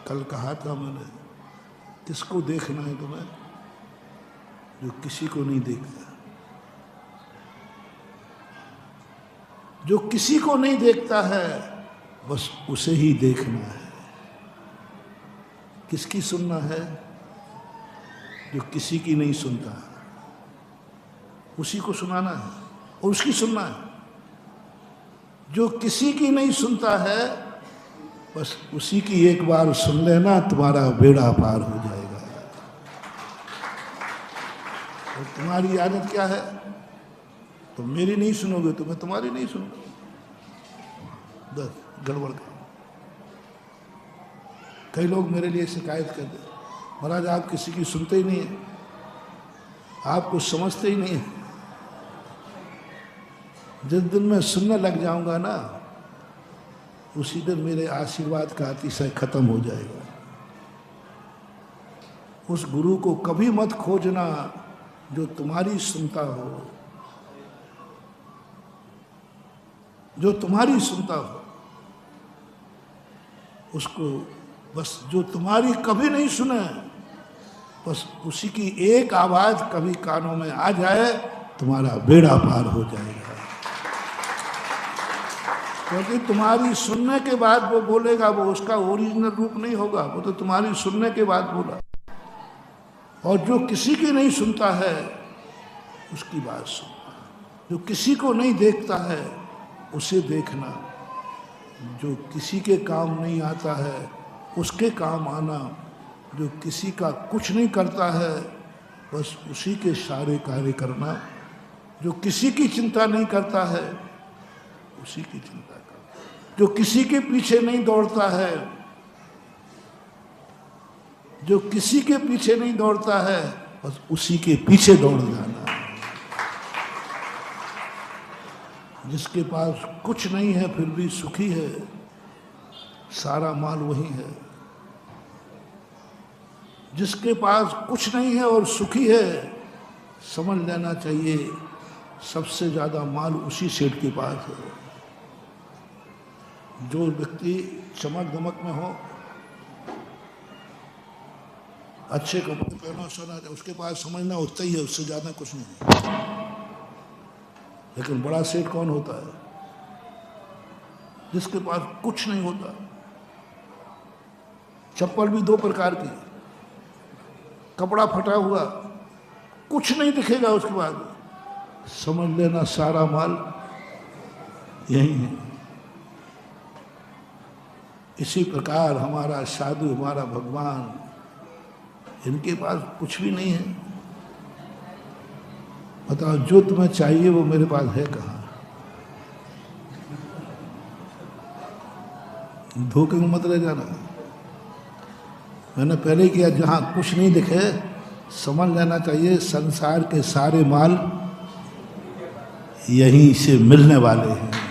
कल कहा था मैंने, किसको देखना है तुम्हें? जो किसी को नहीं देखता, जो किसी को नहीं देखता है बस उसे ही देखना है। किसकी सुनना है? जो किसी की नहीं सुनता, उसी को सुनाना है और उसकी सुनना है। जो किसी की नहीं सुनता है बस उसी की एक बार सुन लेना, तुम्हारा बेड़ा पार हो जाएगा। और तुम्हारी आदत क्या है? तुम मेरी नहीं सुनोगे तो मैं तुम्हारी नहीं सुनूंगा, बस गड़बड़ कर। कई लोग मेरे लिए शिकायत करते, महाराज आप किसी की सुनते ही नहीं है, आप कुछ समझते ही नहीं है। जिस दिन मैं सुनने लग जाऊंगा ना, उसी दिन मेरे आशीर्वाद का अतिशय खत्म हो जाएगा। उस गुरु को कभी मत खोजना जो तुम्हारी सुनता हो, जो तुम्हारी सुनता हो। उसको बस, जो तुम्हारी कभी नहीं सुने, बस उसी की एक आवाज कभी कानों में आ जाए, तुम्हारा बेड़ा पार हो जाएगा। क्योंकि तुम्हारी सुनने के बाद वो बोलेगा, वो उसका ओरिजिनल रूप नहीं होगा, वो तो तुम्हारी सुनने के बाद बोला। और जो किसी की नहीं सुनता है उसकी बात सुनना, जो किसी को नहीं देखता है उसे देखना, जो किसी के काम नहीं आता है उसके काम आना, जो किसी का कुछ नहीं करता है बस उसी के सारे कार्य करना, जो किसी की चिंता नहीं करता है उसी की चिंता करना, जो किसी के पीछे नहीं दौड़ता है, जो किसी के पीछे नहीं दौड़ता है बस उसी के पीछे दौड़ जाना। जिसके पास कुछ नहीं है फिर भी सुखी है, सारा माल वही है। जिसके पास कुछ नहीं है और सुखी है, समझ लेना चाहिए सबसे ज्यादा माल उसी सेठ के पास है। जो व्यक्ति चमक दमक में हो, अच्छे कपड़े पहना सुना, उसके पास समझना उतना ही है, उससे ज्यादा कुछ नहीं है। लेकिन बड़ा सेठ कौन होता है? जिसके पास कुछ नहीं होता। चप्पल भी दो प्रकार की, कपड़ा फटा हुआ, कुछ नहीं दिखेगा उसके बाद, समझ लेना सारा माल यही है। इसी प्रकार हमारा साधु, हमारा भगवान, इनके पास कुछ भी नहीं है। बताओ, जो तुम्हें चाहिए वो मेरे पास है कहाँ? धोखे में मत रह जाना। मैंने पहले किया, जहाँ कुछ नहीं दिखे समझ लेना चाहिए संसार के सारे माल यहीं से मिलने वाले हैं।